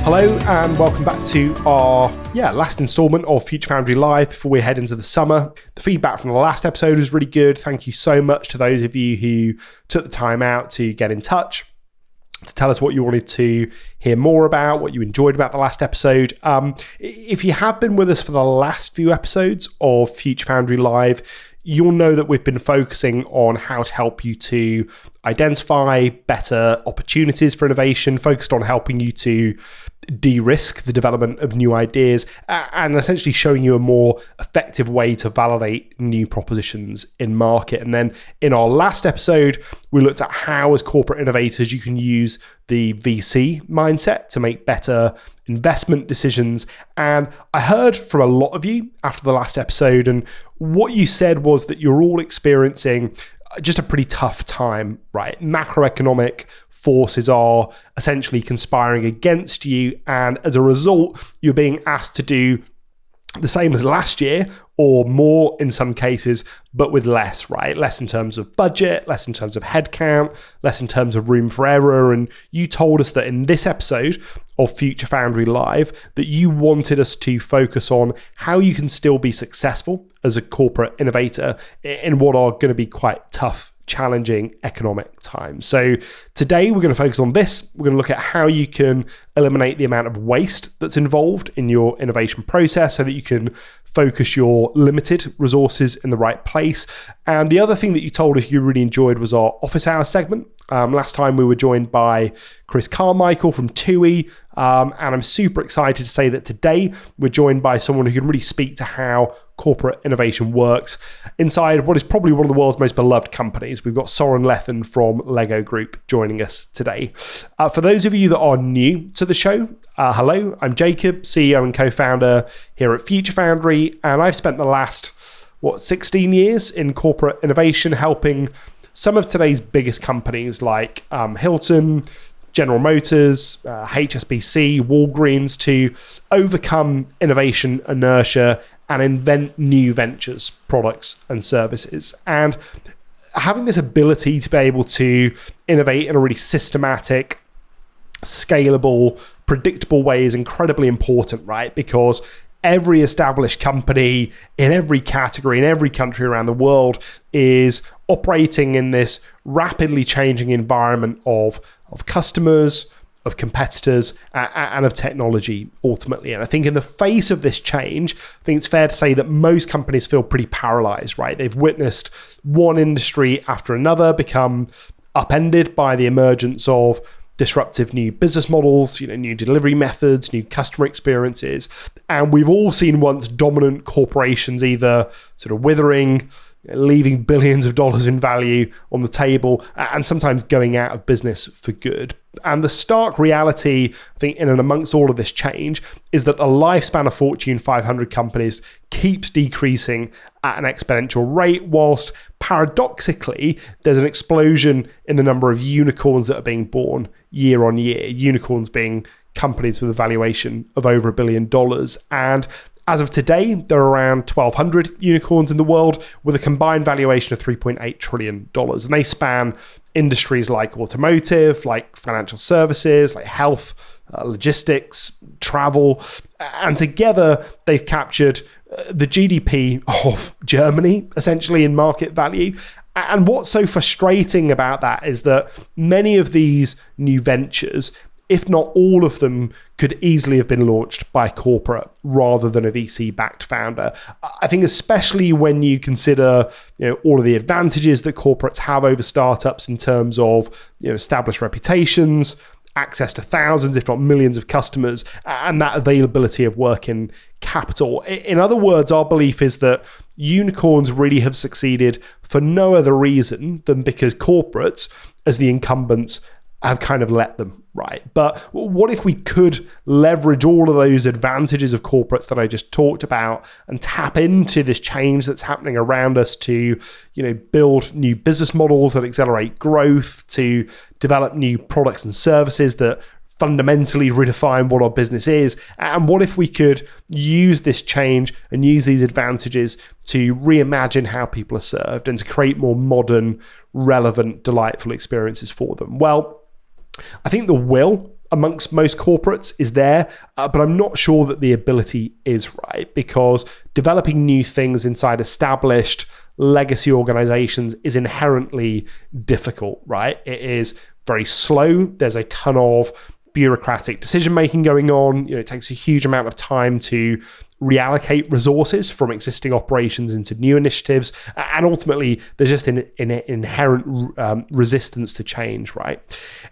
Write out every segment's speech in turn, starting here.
Hello and welcome back to our last instalment of Future Foundry Live before we head into the summer. The feedback from the last episode was really good. Thank you so much to those of you who took the time out to get in touch, to tell us what you wanted to hear more about, what you enjoyed about the last episode. If you have been with us for the last few episodes of Future Foundry Live, you'll know that we've been focusing on how to help you to identify better opportunities for innovation, focused on helping you to de-risk the development of new ideas, and essentially showing you a more effective way to validate new propositions in market. And then in our last episode, we looked at how, as corporate innovators, you can use the VC mindset to make better investment decisions. And I heard from a lot of you after the last episode, and what you said was that you're all experiencing just a pretty tough time, right? Macroeconomic forces are essentially conspiring against you, and as a result, you're being asked to do the same as last year, or more in some cases, but with less, right? Less in terms of budget, less in terms of headcount, less in terms of room for error. And you told us that in this episode of Future Foundry Live, that you wanted us to focus on how you can still be successful as a corporate innovator in what are going to be quite tough, challenging economic times. So today we're going to focus on this. We're going to look at how you can eliminate the amount of waste that's involved in your innovation process so that you can focus your limited resources in the right place. And the other thing that you told us you really enjoyed was our office hours segment. Last time we were joined by Chris Carmichael from TUI, and I'm super excited to say that today we're joined by someone who can really speak to how corporate innovation works inside what is probably one of the world's most beloved companies. We've got Soren Lethen from Lego Group joining us today. For those of you that are new to the show, hello, I'm Jacob, CEO and co-founder here at Future Foundry, and I've spent the last 16 years in corporate innovation, helping some of today's biggest companies like Hilton, General Motors, HSBC, Walgreens to overcome innovation inertia and invent new ventures, products and services. And having this ability to be able to innovate in a really systematic, scalable, predictable way is incredibly important, right? Because every established company in every category, in every country around the world is operating in this rapidly changing environment of customers, of competitors, and of technology ultimately. And I think in the face of this change, I think it's fair to say that most companies feel pretty paralyzed, right? They've witnessed one industry after another become upended by the emergence of disruptive new business models, new delivery methods, new customer experiences. And we've all seen once dominant corporations either sort of withering, leaving billions of dollars in value on the table, and sometimes going out of business for good. And the stark reality, I think, in and amongst all of this change, is that the lifespan of Fortune 500 companies keeps decreasing at an exponential rate, whilst paradoxically, there's an explosion in the number of unicorns that are being born year on year. Unicorns being companies with a valuation of over $1 billion. And as of today, there are around 1,200 unicorns in the world with a combined valuation of $3.8 trillion. And they span industries like automotive, like financial services, like health, logistics, travel. And together, they've captured the GDP of Germany, essentially, in market value. And what's so frustrating about that is that many of these new ventures, if not all of them, could easily have been launched by a corporate rather than a VC-backed founder. I think especially when you consider all of the advantages that corporates have over startups in terms of established reputations, access to thousands, if not millions of customers, and that availability of working capital. In other words, our belief is that unicorns really have succeeded for no other reason than because corporates, as the incumbents, have kind of let them, right? But what if we could leverage all of those advantages of corporates that I just talked about and tap into this change that's happening around us to, build new business models that accelerate growth, to develop new products and services that fundamentally redefine what our business is? And what if we could use this change and use these advantages to reimagine how people are served and to create more modern, relevant, delightful experiences for them? Well, I think the will amongst most corporates is there, but I'm not sure that the ability is right, because developing new things inside established legacy organizations is inherently difficult, right? It is very slow. There's a ton of bureaucratic decision making going on. It takes a huge amount of time to reallocate resources from existing operations into new initiatives, and ultimately there's just an inherent resistance to change, right?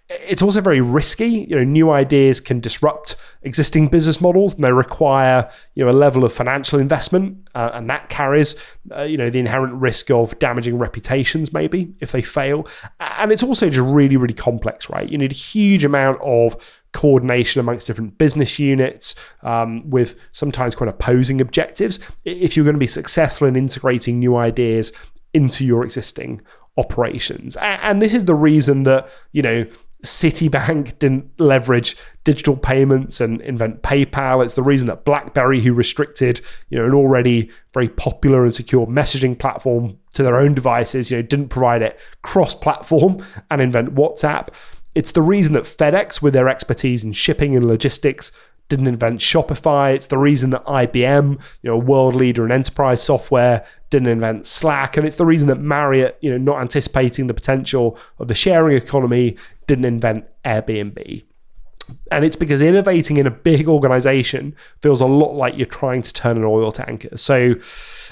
It's also very risky. New ideas can disrupt existing business models, and they require a level of financial investment, and that carries the inherent risk of damaging reputations maybe if they fail. And it's also just really, really complex, right? You need a huge amount of coordination amongst different business units, with sometimes quite opposing objectives, if you're going to be successful in integrating new ideas into your existing operations. And this is the reason that Citibank didn't leverage digital payments and invent PayPal. It's the reason that BlackBerry, who restricted an already very popular and secure messaging platform to their own devices, didn't provide it cross-platform and invent WhatsApp. It's the reason that FedEx, with their expertise in shipping and logistics, didn't invent Shopify. It's the reason that IBM, a world leader in enterprise software, didn't invent Slack. And it's the reason that Marriott, not anticipating the potential of the sharing economy, didn't invent Airbnb. And it's because innovating in a big organization feels a lot like you're trying to turn an oil tanker. So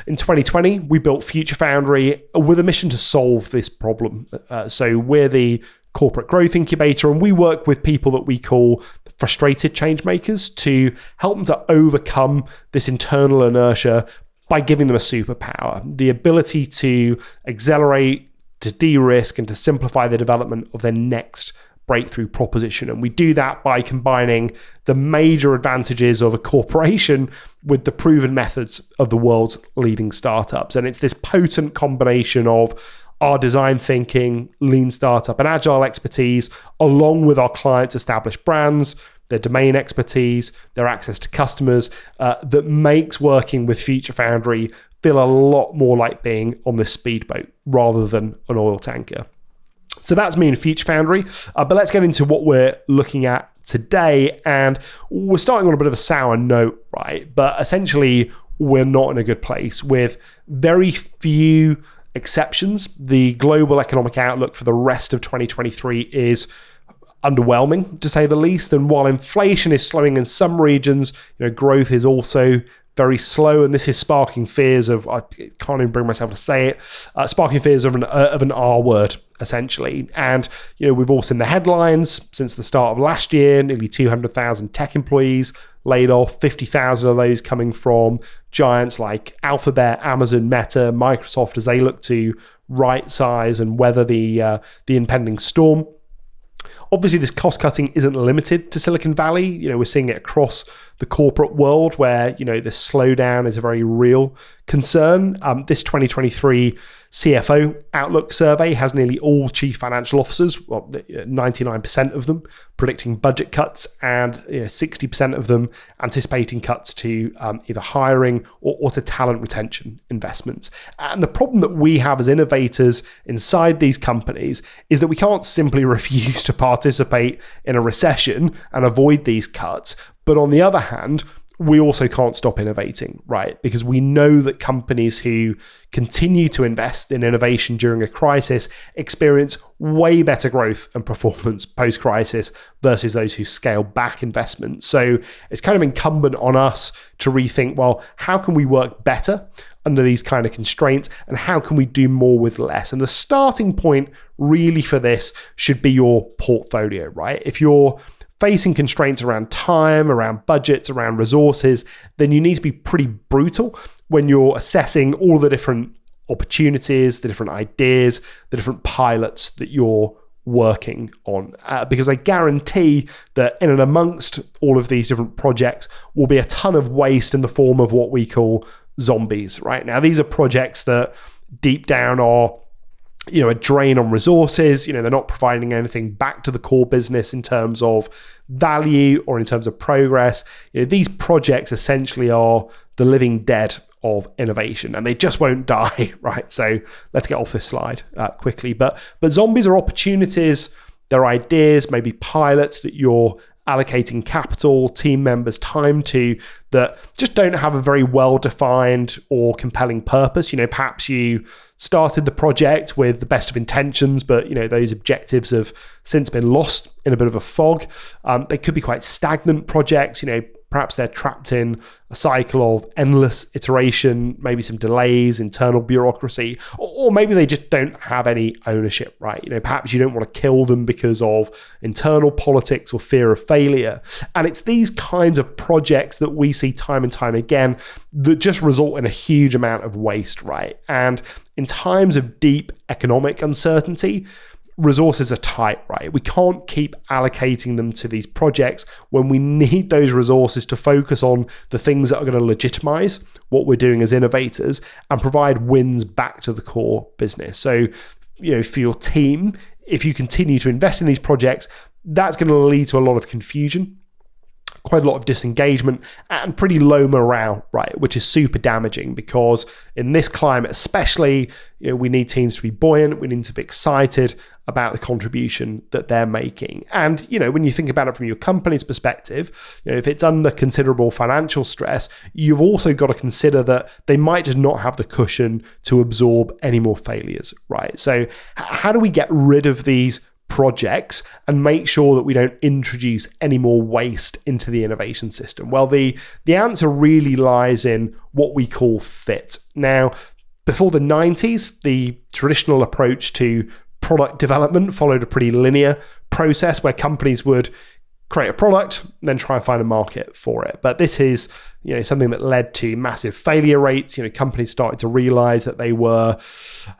in 2020, we built Future Foundry with a mission to solve this problem. So we're the corporate growth incubator, and we work with people that we call frustrated change makers to help them to overcome this internal inertia by giving them a superpower, the ability to accelerate, to de-risk, and to simplify the development of their next breakthrough proposition. And we do that by combining the major advantages of a corporation with the proven methods of the world's leading startups. And it's this potent combination of our design thinking, lean startup, and agile expertise, along with our clients' established brands, their domain expertise, their access to customers, that makes working with Future Foundry feel a lot more like being on this speedboat rather than an oil tanker. So that's me in Future Foundry, but let's get into what we're looking at today. And we're starting on a bit of a sour note, right? But essentially, we're not in a good place. With very few exceptions, the global economic outlook for the rest of 2023 is underwhelming, to say the least. And while inflation is slowing in some regions, growth is also very slow, and this is sparking fears of, I can't even bring myself to say it, sparking fears of an R word, essentially. And we've all seen the headlines since the start of last year. Nearly 200,000 tech employees laid off, 50,000 of those coming from giants like Alphabet, Amazon, Meta, Microsoft, as they look to right size and weather the impending storm. Obviously, this cost-cutting isn't limited to Silicon Valley. We're seeing it across the corporate world where, the slowdown is a very real concern. This 2023 CFO Outlook survey has nearly all chief financial officers, 99% of them, predicting budget cuts, and 60% of them anticipating cuts to either hiring or to talent retention investments. And the problem that we have as innovators inside these companies is that we can't simply refuse to participate in a recession and avoid these cuts. But on the other hand, we also can't stop innovating, right? Because we know that companies who continue to invest in innovation during a crisis experience way better growth and performance post-crisis versus those who scale back investment. So it's kind of incumbent on us to rethink, well, how can we work better under these kind of constraints, and how can we do more with less? And the starting point really for this should be your portfolio, right? If you're facing constraints around time, around budgets, around resources, then you need to be pretty brutal when you're assessing all the different opportunities, the different ideas, the different pilots that you're working on. Because I guarantee that in and amongst all of these different projects will be a ton of waste in the form of what we call zombies, right? Now, these are projects that deep down are a drain on resources. They're not providing anything back to the core business in terms of value or in terms of progress. These projects essentially are the living dead of innovation, and they just won't die, right? So let's get off this slide quickly. But zombies are opportunities. They're ideas, maybe pilots that you're allocating capital, team members, time to that just don't have a very well-defined or compelling purpose. Perhaps you started the project with the best of intentions, but those objectives have since been lost in a bit of a fog. They could be quite stagnant projects. Perhaps they're trapped in a cycle of endless iteration, maybe some delays, internal bureaucracy, or maybe they just don't have any ownership, right? Perhaps you don't want to kill them because of internal politics or fear of failure. And it's these kinds of projects that we see time and time again that just result in a huge amount of waste, right? And in times of deep economic uncertainty, resources are tight, right? We can't keep allocating them to these projects when we need those resources to focus on the things that are going to legitimize what we're doing as innovators and provide wins back to the core business. So, for your team, if you continue to invest in these projects, that's going to lead to a lot of confusion, quite a lot of disengagement, and pretty low morale, right? Which is super damaging, because in this climate especially, we need teams to be buoyant, we need to be excited about the contribution that they're making. And, when you think about it from your company's perspective, if it's under considerable financial stress, you've also got to consider that they might just not have the cushion to absorb any more failures, right? So how do we get rid of these projects and make sure that we don't introduce any more waste into the innovation system? Well, the answer really lies in what we call fit. Now, before the 90s, the traditional approach to product development followed a pretty linear process where companies would create a product, then try and find a market for it. But this is, something that led to massive failure rates. Companies started to realize that they were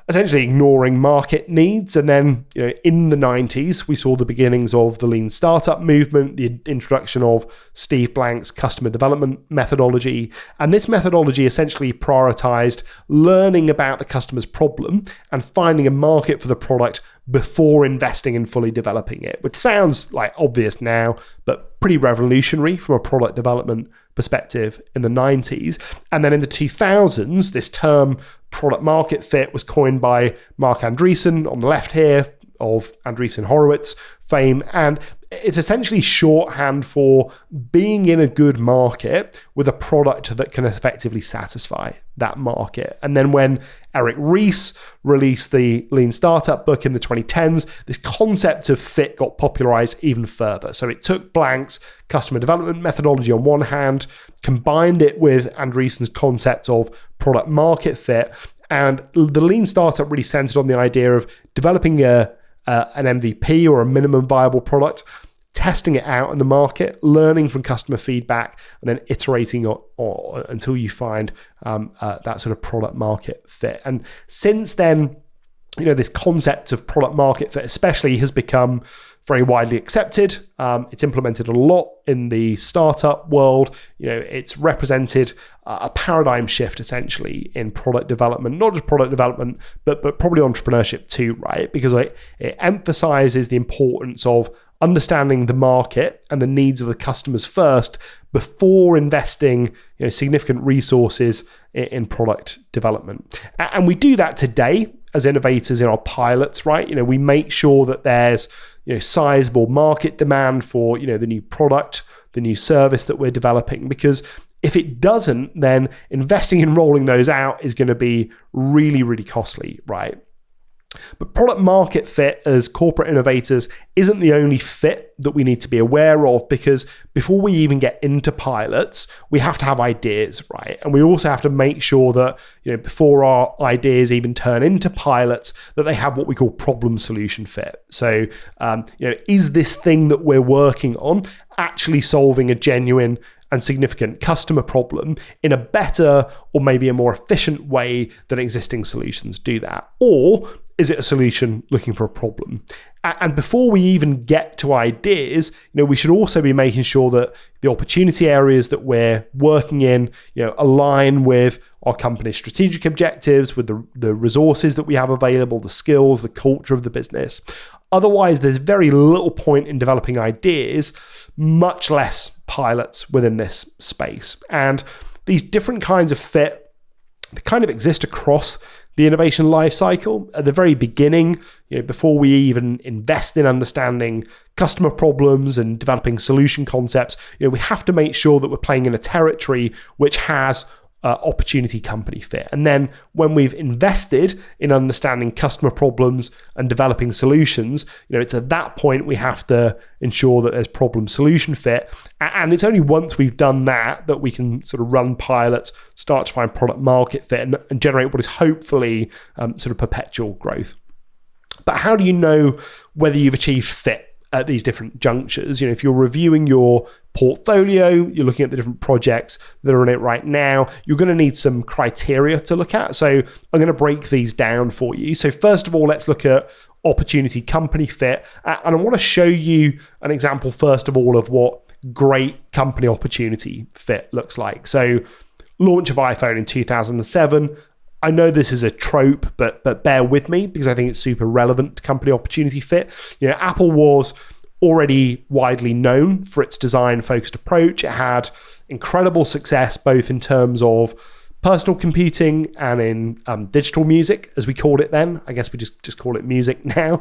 essentially ignoring market needs. And then, in the 90s, we saw the beginnings of the lean startup movement, the introduction of Steve Blank's customer development methodology. And this methodology essentially prioritized learning about the customer's problem and finding a market for the product before investing in fully developing it, which sounds like obvious now, but pretty revolutionary from a product development perspective in the 90s. And then in the 2000s, this term product market fit was coined by Mark Andreessen on the left here, of Andreessen Horowitz fame. And it's essentially shorthand for being in a good market with a product that can effectively satisfy that market. And then when Eric Ries released the Lean Startup book in the 2010s, this concept of fit got popularized even further. So it took Blank's customer development methodology on one hand, combined it with Andreessen's concept of product market fit, and the Lean Startup really centered on the idea of developing an MVP or a minimum viable product, testing it out in the market, learning from customer feedback, and then iterating until you find that sort of product market fit. And since then, this concept of product market fit especially has become very widely accepted. It's implemented a lot in the startup world. It's represented a paradigm shift essentially in product development, not just product development, but probably entrepreneurship too, right? Because it emphasizes the importance of understanding the market and the needs of the customers first before investing significant resources in product development. And we do that today as innovators in our pilots, right? We make sure that there's sizable market demand for the new product, the new service that we're developing, because if it doesn't, then investing in rolling those out is going to be really, really costly, right? But product market fit as corporate innovators isn't the only fit that we need to be aware of, because before we even get into pilots, we have to have ideas, right? And we also have to make sure that, before our ideas even turn into pilots, that they have what we call problem solution fit. So, is this thing that we're working on actually solving a genuine and significant customer problem in a better or maybe a more efficient way than existing solutions do that? Or is it a solution looking for a problem? And before we even get to ideas, we should also be making sure that the opportunity areas that we're working in, align with our company's strategic objectives, with the resources that we have available, the skills, the culture of the business. Otherwise, there's very little point in developing ideas, much less pilots within this space. And these different kinds of fit, they kind of exist across the innovation lifecycle. At the very beginning, before we even invest in understanding customer problems and developing solution concepts, we have to make sure that we're playing in a territory which has opportunity company fit. And then when we've invested in understanding customer problems and developing solutions, it's at that point we have to ensure that there's problem solution fit. And it's only once we've done that we can sort of run pilots, start to find product market fit and generate what is hopefully sort of perpetual growth. But how do you know whether you've achieved fit at these different junctures? If you're reviewing your portfolio, you're looking at the different projects that are in it right now, you're going to need some criteria to look at. So I'm going to break these down for you. So first of all, let's look at opportunity company fit. And I want to show you an example, first of all, of what great company opportunity fit looks like. So launch of iPhone in 2007. I know this is a trope, but bear with me because I think it's super relevant to company opportunity fit. Apple was already widely known for its design-focused approach. It had incredible success both in terms of personal computing and in digital music, as we called it then. I guess we just call it music now.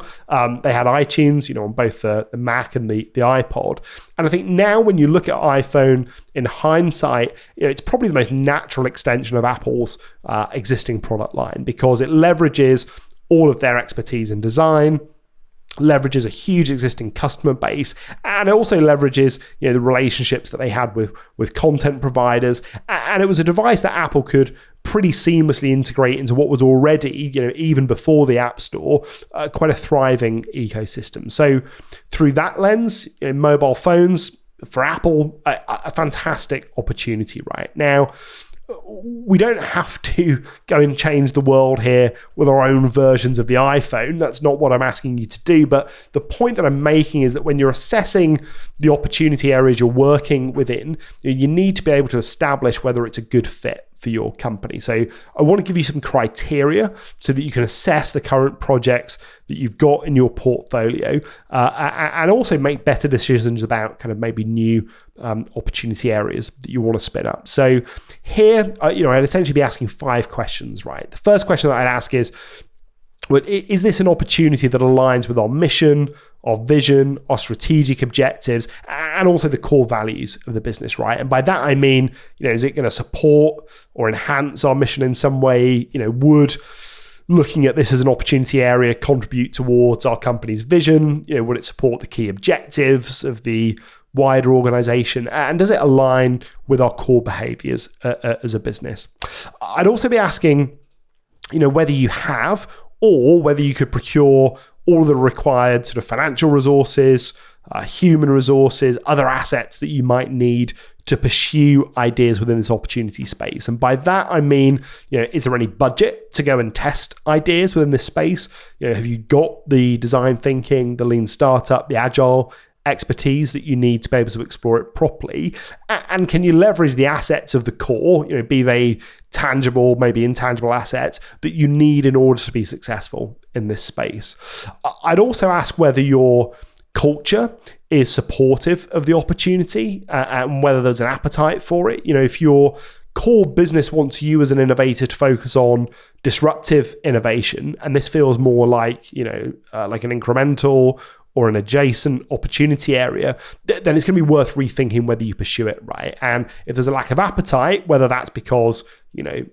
They had iTunes, on both the Mac and the iPod. And I think now when you look at iPhone in hindsight, it's probably the most natural extension of Apple's existing product line because it leverages all of their expertise in design, leverages a huge existing customer base, and it also leverages the relationships that they had with content providers. And it was a device that Apple could pretty seamlessly integrate into what was already, even before the App Store, quite a thriving ecosystem. So through that lens, mobile phones for Apple, a fantastic opportunity right now. We don't have to go and change the world here with our own versions of the iPhone. That's not what I'm asking you to do. But the point that I'm making is that when you're assessing the opportunity areas you're working within, you need to be able to establish whether it's a good fit for your company. So I want to give you some criteria so that you can assess the current projects that you've got in your portfolio and also make better decisions about kind of maybe new opportunity areas that you want to spin up. So here, I'd essentially be asking 5 questions, right? The first question that I'd ask is this an opportunity that aligns with our mission, our vision, our strategic objectives, and also the core values of the business, right? And by that, I mean, is it going to support or enhance our mission in some way? Would looking at this as an opportunity area contribute towards our company's vision? Would it support the key objectives of the wider organization? And does it align with our core behaviors as a business? I'd also be asking, whether you have or whether you could procure all of the required sort of financial resources, human resources, other assets that you might need to pursue ideas within this opportunity space. And by that, I mean, is there any budget to go and test ideas within this space? Have you got the design thinking, the lean startup, the agile expertise that you need to be able to explore it properly? And can you leverage the assets of the core, be they tangible, maybe intangible assets that you need in order to be successful in this space? I'd also ask whether your culture is supportive of the opportunity and whether there's an appetite for it. If your core business wants you as an innovator to focus on disruptive innovation, and this feels more like, like an incremental or an adjacent opportunity area, then it's going to be worth rethinking whether you pursue it, right? And if there's a lack of appetite, whether that's because,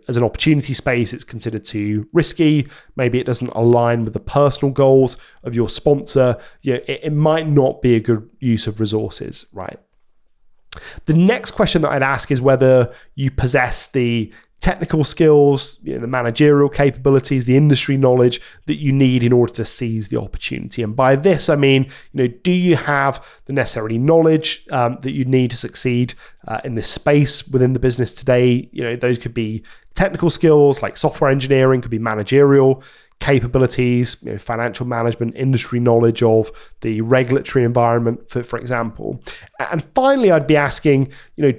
as an opportunity space, it's considered too risky, maybe it doesn't align with the personal goals of your sponsor, it might not be a good use of resources, right? The next question that I'd ask is whether you possess the technical skills, the managerial capabilities, the industry knowledge that you need in order to seize the opportunity. And by this, I mean, do you have the necessary knowledge that you need to succeed in this space within the business today? Those could be technical skills like software engineering, could be managerial capabilities, financial management, industry knowledge of the regulatory environment, for example. And finally, I'd be asking,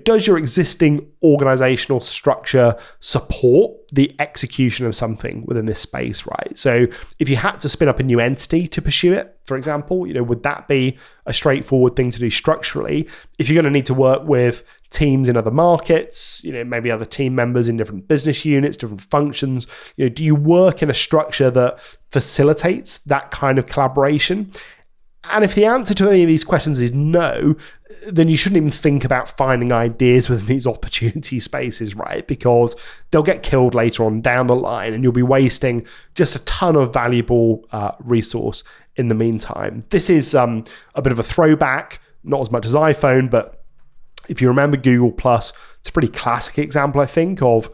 does your existing organizational structure support the execution of something within this space, right? So if you had to spin up a new entity to pursue it, for example, would that be a straightforward thing to do structurally? If you're going to need to work with teams in other markets, maybe other team members in different business units, different functions? Do you work in a structure that facilitates that kind of collaboration? And if the answer to any of these questions is no, then you shouldn't even think about finding ideas within these opportunity spaces, right? Because they'll get killed later on down the line, and you'll be wasting just a ton of valuable resource in the meantime. This is a bit of a throwback, not as much as iPhone, but if you remember Google Plus, it's a pretty classic example, I think, of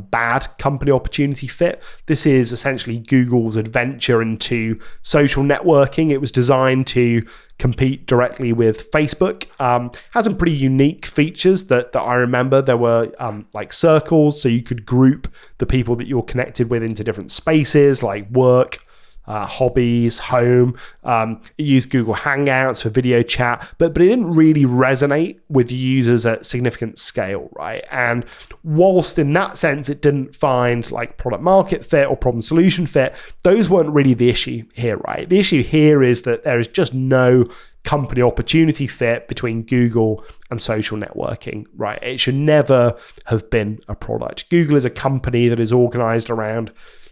bad company opportunity fit. This is essentially Google's adventure into social networking. It was designed to compete directly with Facebook. Has some pretty unique features that I remember. There were like circles, so you could group the people that you're connected with into different spaces, like work, hobbies, home. It used Google Hangouts for video chat, but it didn't really resonate with users at significant scale, right? And whilst in that sense it didn't find like product market fit or problem solution fit, those weren't really the issue here, right? The issue here is that there is just no company opportunity fit between Google and social networking, right? It should never have been a product. Google is a company that is organized around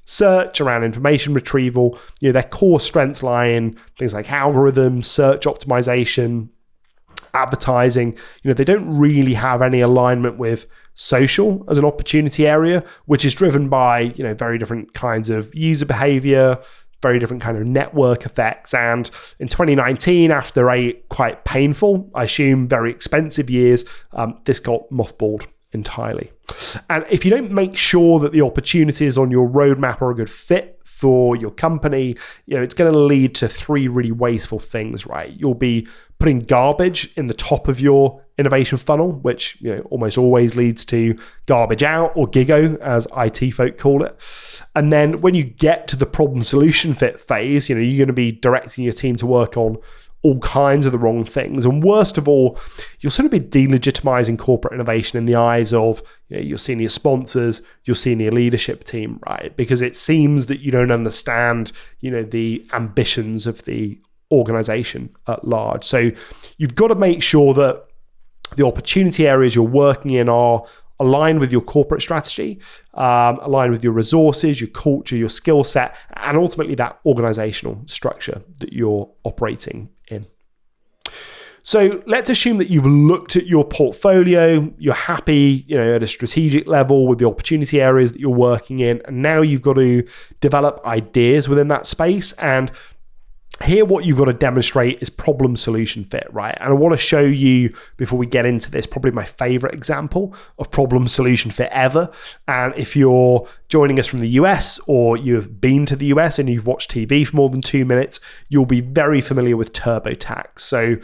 search, around information retrieval. Their core strengths lie in things like algorithms, search optimization, advertising. They don't really have any alignment with social as an opportunity area, which is driven by, very different kinds of user behavior, very different kind of network effects. And in 2019, after a quite painful, I assume very expensive years, this got mothballed entirely. And if you don't make sure that the opportunities on your roadmap are a good fit for your company, it's going to lead to three really wasteful things, right? You'll be putting garbage in the top of your innovation funnel, which almost always leads to garbage out, or GIGO, as IT folk call it. And then when you get to the problem solution fit phase, you're going to be directing your team to work on all kinds of the wrong things. And worst of all, you'll sort of be delegitimizing corporate innovation in the eyes of your senior sponsors, your senior leadership team, right? Because it seems that you don't understand, the ambitions of the organization at large. So you've got to make sure that the opportunity areas you're working in are aligned with your corporate strategy, aligned with your resources, your culture, your skill set, and ultimately that organizational structure that you're operating in. So let's assume that you've looked at your portfolio, you're happy, at a strategic level with the opportunity areas that you're working in, and now you've got to develop ideas within that space. And here, what you've got to demonstrate is problem solution fit, right? And I want to show you, before we get into this, probably my favorite example of problem solution fit ever. And if you're joining us from the US, or you've been to the US and you've watched TV for more than 2 minutes, you'll be very familiar with TurboTax. So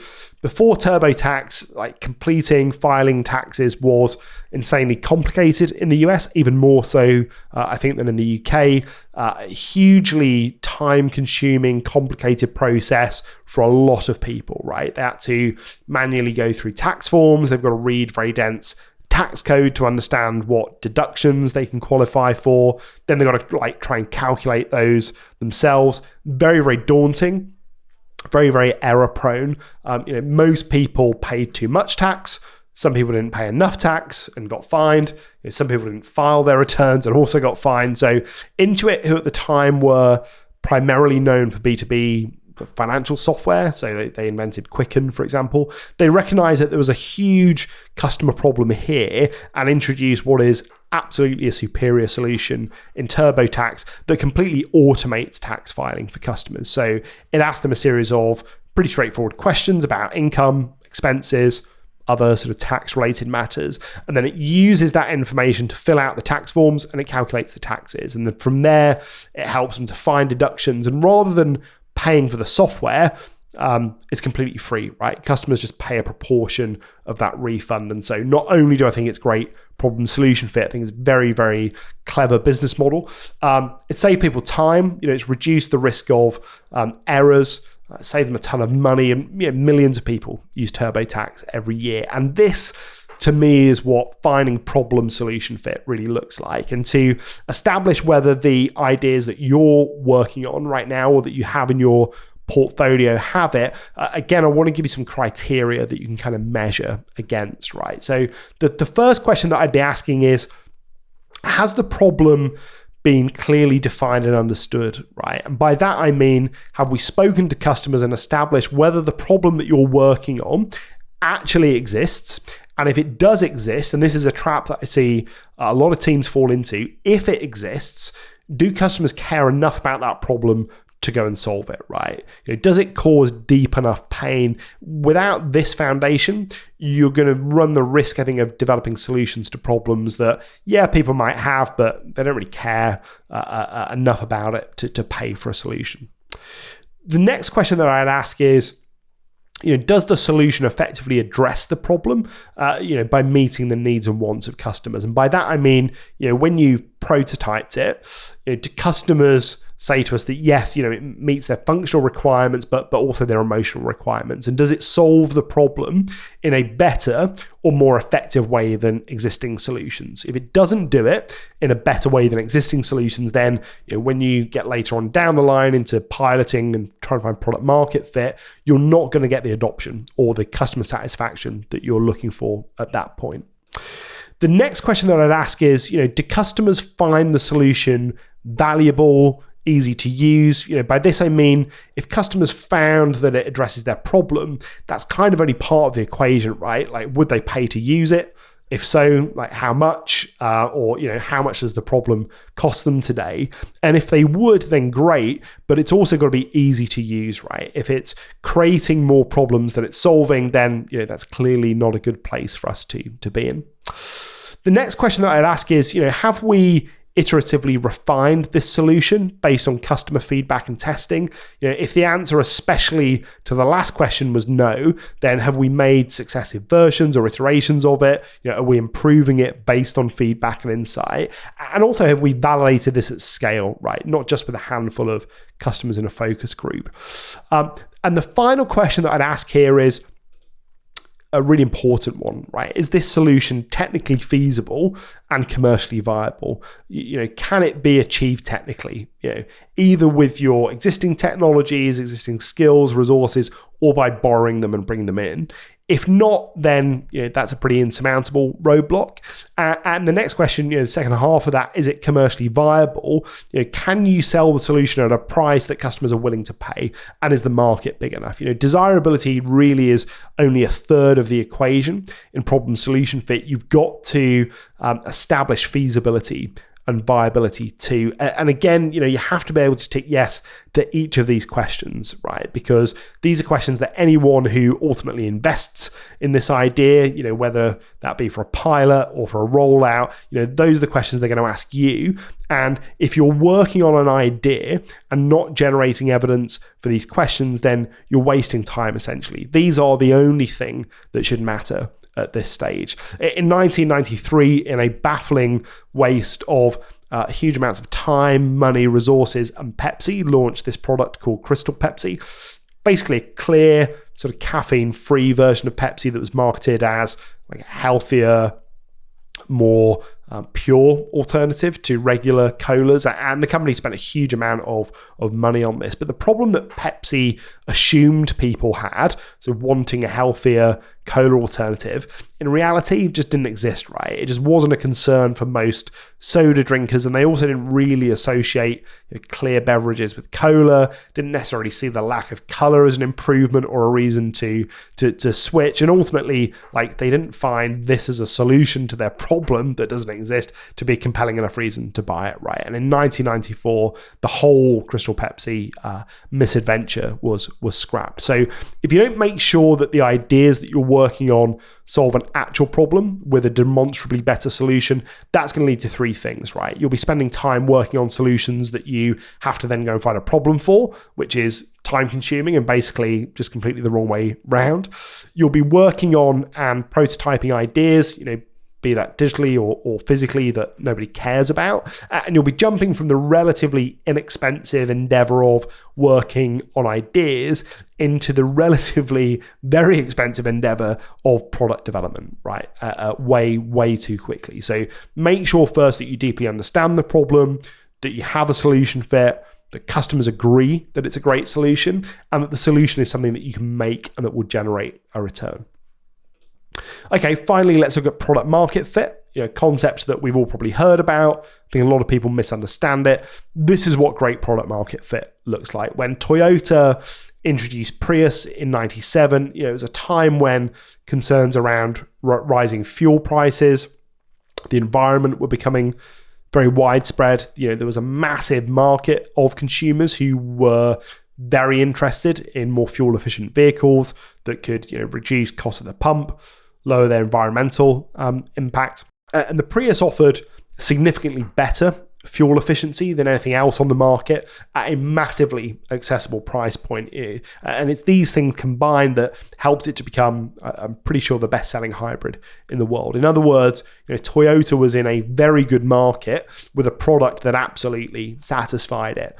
before TurboTax, like completing filing taxes was insanely complicated in the US, even more so, I think, than in the UK. Hugely time-consuming, complicated process for a lot of people, right? They had to manually go through tax forms. They've got to read very dense tax code to understand what deductions they can qualify for. Then they've got to try and calculate those themselves. Very, very daunting. Very, very error prone. Most people paid too much tax. Some people didn't pay enough tax and got fined. Some people didn't file their returns and also got fined. So Intuit, who at the time were primarily known for B2B financial software, so they invented Quicken, for example, they recognized that there was a huge customer problem here and introduced what is absolutely a superior solution in TurboTax that completely automates tax filing for customers. So it asked them a series of pretty straightforward questions about income, expenses, other sort of tax-related matters, and then it uses that information to fill out the tax forms, and it calculates the taxes. And then from there, it helps them to find deductions. And rather than paying for the software, it's completely free, right? Customers just pay a proportion of that refund. And so not only do I think it's great problem solution fit, I think it's very, very clever business model. It saved people time. It's reduced the risk of errors, save them a ton of money, and millions of people use TurboTax every year. And this, to me, is what finding problem solution fit really looks like. And to establish whether the ideas that you're working on right now or that you have in your portfolio have it. Again, I want to give you some criteria that you can kind of measure against, right? So the first question that I'd be asking is, has the problem been clearly defined and understood, right? And by that, I mean, have we spoken to customers and established whether the problem that you're working on actually exists? And if it does exist, and this is a trap that I see a lot of teams fall into, if it exists, do customers care enough about that problem to go and solve it, right? Does it cause deep enough pain? Without this foundation, you're going to run the risk, I think, of developing solutions to problems that, yeah, people might have, but they don't really care enough about it to pay for a solution. The next question that I'd ask is, does the solution effectively address the problem, by meeting the needs and wants of customers? And by that, I mean, when you prototyped it, do customers say to us that yes, it meets their functional requirements, but also their emotional requirements? And does it solve the problem in a better or more effective way than existing solutions? If it doesn't do it in a better way than existing solutions, then when you get later on down the line into piloting and trying to find product market fit, you're not going to get the adoption or the customer satisfaction that you're looking for at that point. The next question that I'd ask is, do customers find the solution valuable, easy to use? By this I mean, if customers found that it addresses their problem, that's kind of only part of the equation, right? Like, would they pay to use it? If so, like how much, or how much does the problem cost them today? And if they would, then great, but it's also got to be easy to use, right? If it's creating more problems than it's solving, then that's clearly not a good place for us to be in. The next question that I'd ask is, have we iteratively refined this solution based on customer feedback and testing? If the answer, especially to the last question, was no, then have we made successive versions or iterations of it? Are we improving it based on feedback and insight? And also, have we validated this at scale, right? Not just with a handful of customers in a focus group. And the final question that I'd ask here is a really important one, right? Is this solution technically feasible and commercially viable? Can it be achieved technically? Either with your existing technologies, existing skills, resources, or by borrowing them and bringing them in. If not, then that's a pretty insurmountable roadblock. And the next question, the second half of that, is it commercially viable? Can you sell the solution at a price that customers are willing to pay? And is the market big enough? Desirability really is only a third of the equation in problem solution fit. You've got to establish feasibility and viability too. And again, you have to be able to tick yes to each of these questions, right? Because these are questions that anyone who ultimately invests in this idea, whether that be for a pilot or for a rollout, those are the questions they're going to ask you. And if you're working on an idea and not generating evidence for these questions, then you're wasting time, essentially. These are the only thing that should matter at this stage. In 1993, in a baffling waste of huge amounts of time, money, resources, and Pepsi launched this product called Crystal Pepsi. Basically a clear, sort of caffeine-free version of Pepsi that was marketed as like a healthier, more pure alternative to regular colas, and the company spent a huge amount of money on this. But the problem that Pepsi assumed people had, so wanting a healthier cola alternative, in reality just didn't exist, right? It just wasn't a concern for most soda drinkers, and they also didn't really associate clear beverages with cola, didn't necessarily see the lack of color as an improvement or a reason to switch, and ultimately, like, they didn't find this as a solution to their problem that doesn't exist to be a compelling enough reason to buy it, right? And in 1994, the whole Crystal Pepsi misadventure was scrapped. So if you don't make sure that the ideas that you're working on solve an actual problem with a demonstrably better solution, that's going to lead to three things, right? You'll be spending time working on solutions that you have to then go and find a problem for, which is time consuming and basically just completely the wrong way round. You'll be working on and prototyping ideas, be that digitally or physically, that nobody cares about. And you'll be jumping from the relatively inexpensive endeavor of working on ideas into the relatively very expensive endeavor of product development, right? Way too quickly. So make sure first that you deeply understand the problem, that you have a solution fit, that customers agree that it's a great solution, and that the solution is something that you can make and that will generate a return. Okay, finally, let's look at product market fit. Concepts that we've all probably heard about. I think a lot of people misunderstand it. This is what great product market fit looks like. When Toyota introduced Prius in 97, it was a time when concerns around rising fuel prices, the environment were becoming very widespread. There was a massive market of consumers who were very interested in more fuel efficient vehicles that could reduce cost at the pump, lower their environmental impact. And the Prius offered significantly better fuel efficiency than anything else on the market at a massively accessible price point. And it's these things combined that helped it to become, I'm pretty sure, the best-selling hybrid in the world. In other words, Toyota was in a very good market with a product that absolutely satisfied it.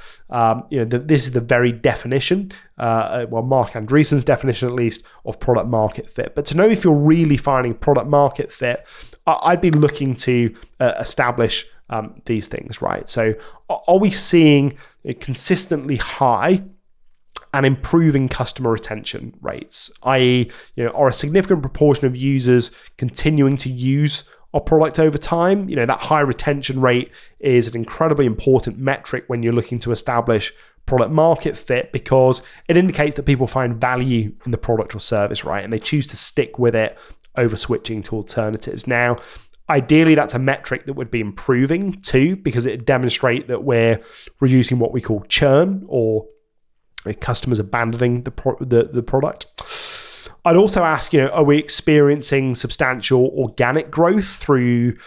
This is the very definition, Mark Andreessen's definition at least, of product market fit. But to know if you're really finding product market fit, I'd be looking to establish these things, right? So are we seeing consistently high and improving customer retention rates, i.e., are a significant proportion of users continuing to use our product over time? That high retention rate is an incredibly important metric when you're looking to establish product market fit, because it indicates that people find value in the product or service, right? And they choose to stick with it over switching to alternatives. Now, ideally, that's a metric that would be improving too, because it demonstrates that we're reducing what we call churn, or customers abandoning the product. I'd also ask, are we experiencing substantial organic growth through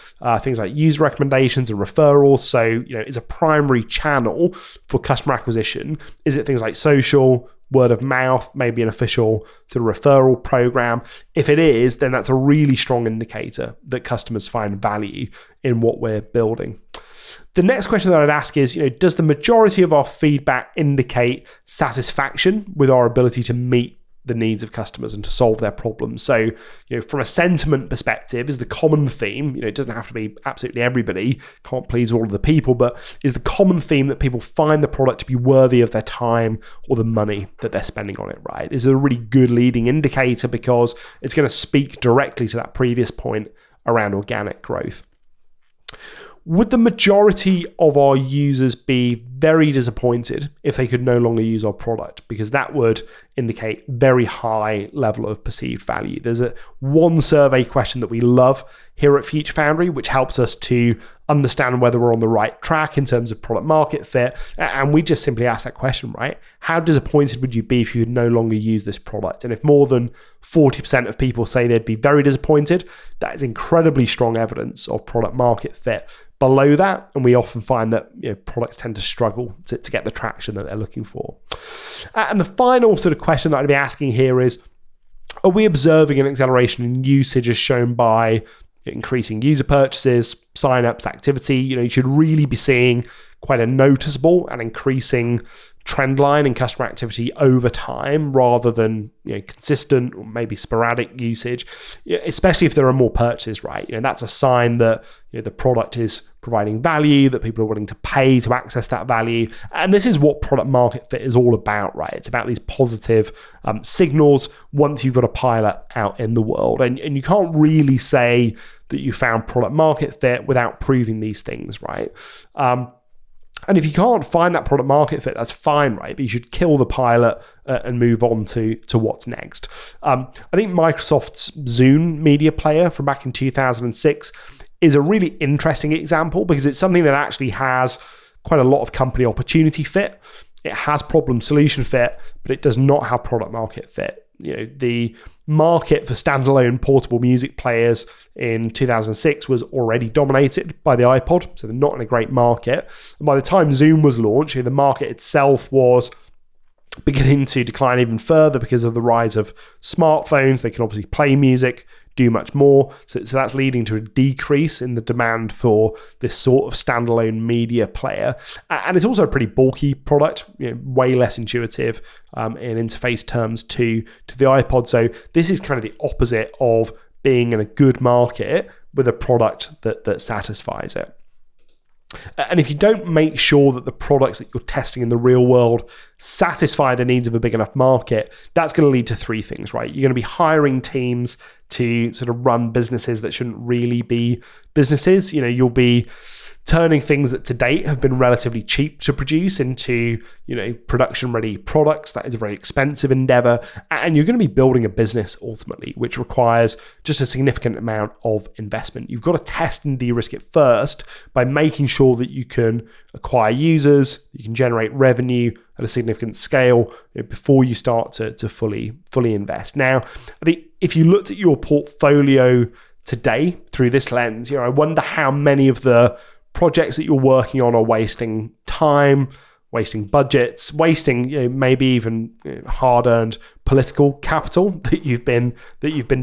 things like user recommendations and referrals? So, is a primary channel for customer acquisition, is it things like social, word of mouth, maybe an official sort of referral program? If it is, then that's a really strong indicator that customers find value in what we're building. The next question that I'd ask is, does the majority of our feedback indicate satisfaction with our ability to meet the needs of customers and to solve their problems? So, from a sentiment perspective, is the common theme, it doesn't have to be absolutely everybody, can't please all of the people, but is the common theme that people find the product to be worthy of their time or the money that they're spending on it, right? This is a really good leading indicator, because it's going to speak directly to that previous point around organic growth. Would the majority of our users be very disappointed if they could no longer use our product? Because that would indicate very high level of perceived value. There's one survey question that we love here at Future Foundry, which helps us to understand whether we're on the right track in terms of product market fit. And we just simply ask that question, right? How disappointed would you be if you could no longer use this product? And if more than 40% of people say they'd be very disappointed, that is incredibly strong evidence of product market fit. Below that, and we often find that products tend to struggle to get the traction that they're looking for. And the final sort of question that I'd be asking here is, are we observing an acceleration in usage as shown by increasing user purchases, signups, activity? You should really be seeing quite a noticeable and increasing trend line in customer activity over time, rather than consistent or maybe sporadic usage, especially if there are more purchases, right? That's a sign that the product is providing value, that people are willing to pay to access that value. And this is what product market fit is all about, right? It's about these positive signals once you've got a pilot out in the world. And you can't really say that you found product market fit without proving these things, right? And if you can't find that product market fit, that's fine, right? But you should kill the pilot and move on to what's next. I think Microsoft's Zune media player from back in 2006 is a really interesting example, because it's something that actually has quite a lot of company opportunity fit. It has problem solution fit, but it does not have product market fit. The market for standalone portable music players in 2006 was already dominated by the iPod, so they're not in a great market. And by the time Zune was launched, the market itself was beginning to decline even further because of the rise of smartphones. They can obviously play music, do much more. So that's leading to a decrease in the demand for this sort of standalone media player. And it's also a pretty bulky product, way less intuitive in interface terms to the iPod. So this is kind of the opposite of being in a good market with a product that satisfies it. And if you don't make sure that the products that you're testing in the real world satisfy the needs of a big enough market, that's going to lead to three things, right? You're going to be hiring teams to sort of run businesses that shouldn't really be businesses. You'll be turning things that to date have been relatively cheap to produce into, production ready products. That is a very expensive endeavor. And you're going to be building a business ultimately, which requires just a significant amount of investment. You've got to test and de-risk it first by making sure that you can acquire users, you can generate revenue at a significant scale before you start to fully invest. Now, I think if you looked at your portfolio today through this lens, I wonder how many of the projects that you're working on are wasting time, wasting budgets, wasting maybe even hard-earned political capital that you've been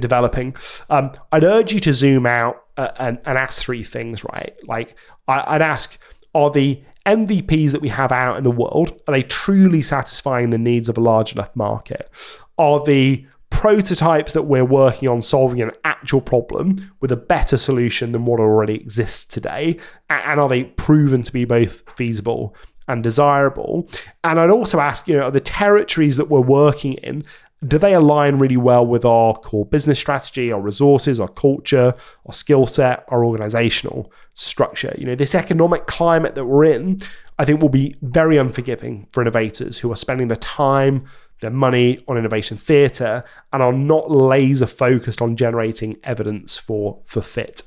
developing. I'd urge you to zoom out and ask three things, right? Like I'd ask, are the MVPs that we have out in the world, are they truly satisfying the needs of a large enough market? Are the prototypes that we're working on solving an actual problem with a better solution than what already exists today? And are they proven to be both feasible and desirable? And I'd also ask, are the territories that we're working in, do they align really well with our core business strategy, our resources, our culture, our skill set, our organizational structure? This economic climate that we're in, I think will be very unforgiving for innovators who are spending the time, their money on innovation theatre and are not laser focused on generating evidence for fit.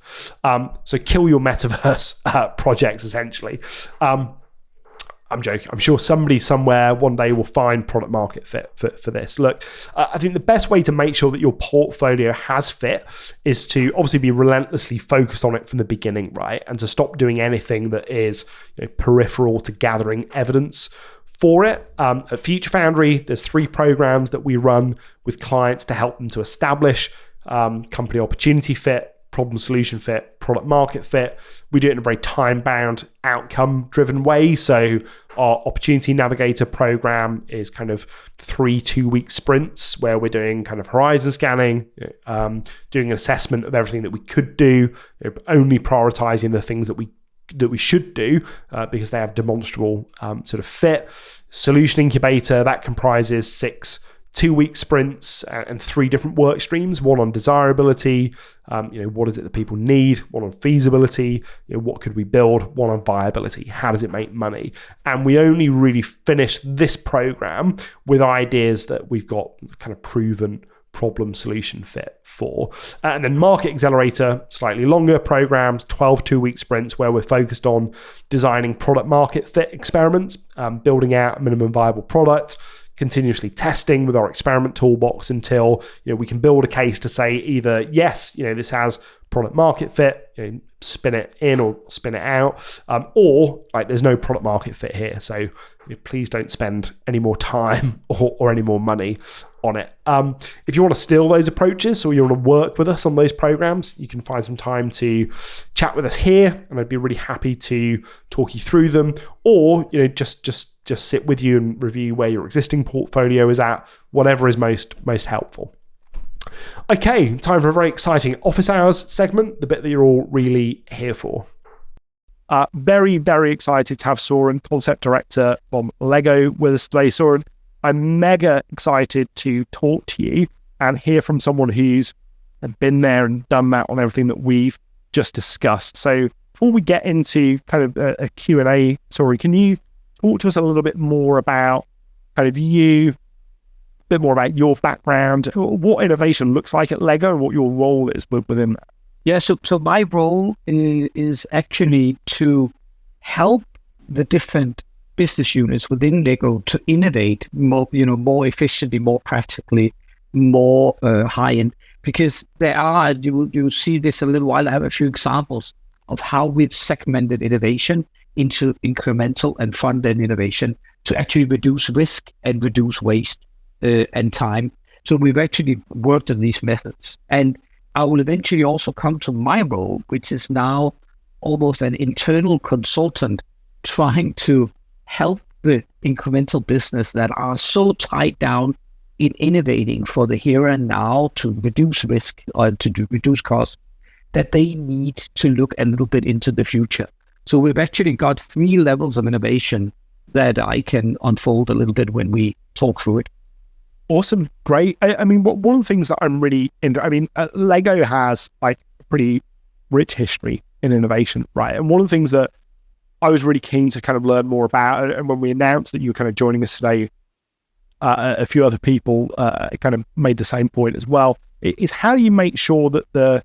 So kill your metaverse projects, essentially. I'm joking. I'm sure somebody somewhere one day will find product market fit for this. Look, I think the best way to make sure that your portfolio has fit is to obviously be relentlessly focused on it from the beginning, right? And to stop doing anything that is peripheral to gathering evidence for it. At Future Foundry, there's 3 programs that we run with clients to help them to establish company opportunity fit, problem solution fit, product market fit. We do it in a very time-bound, outcome-driven way. So our Opportunity Navigator program is kind of 3 2-week sprints where we're doing kind of horizon scanning, doing an assessment of everything that we could do, only prioritizing the things that we should do because they have demonstrable sort of fit. Solution Incubator, that comprises 6 2-week sprints and 3 different work streams, one on desirability, what is it that people need, one on feasibility, what could we build, one on viability, how does it make money? And we only really finish this program with ideas that we've got kind of proven problem solution fit for. And then Market Accelerator, slightly longer programs, 12 2-week sprints where we're focused on designing product market fit experiments, building out a minimum viable product, continuously testing with our experiment toolbox until we can build a case to say either yes, this has product market fit, spin it in or spin it out, or like there's no product market fit here. So please don't spend any more time or any more money on it. If you want to steal those approaches or you want to work with us on those programs, you can find some time to chat with us here, and I'd be really happy to talk you through them, or just sit with you and review where your existing portfolio is at, whatever is most helpful. Okay, time for a very exciting office hours segment, the bit that you're all really here for. Very, very excited to have Søren, Concept Director from Lego, with us today. Søren, I'm mega excited to talk to you and hear from someone who's been there and done that on everything that we've just discussed. So before we get into kind of a Q&A, Søren, can you talk to us a little bit more about kind of you, a bit more about your background, what innovation looks like at Lego, and what your role is within that? Yeah, so my role is actually to help the different business units within Lego to innovate more, more efficiently, more practically, more high-end. Because there are, you see this a little while, I have a few examples of how we've segmented innovation into incremental and front-end innovation to actually reduce risk and reduce waste and time. So we've actually worked on these methods. And I will eventually also come to my role, which is now almost an internal consultant trying to help the incremental business that are so tied down in innovating for the here and now to reduce risk or to reduce costs, that they need to look a little bit into the future. So we've actually got 3 levels of innovation that I can unfold a little bit when we talk through it. Awesome. Great. I mean, one of the things that I'm really into, Lego has like a pretty rich history in innovation, right? And one of the things that I was really keen to kind of learn more about, and when we announced that you were kind of joining us today, a few other people kind of made the same point as well, is how do you make sure that the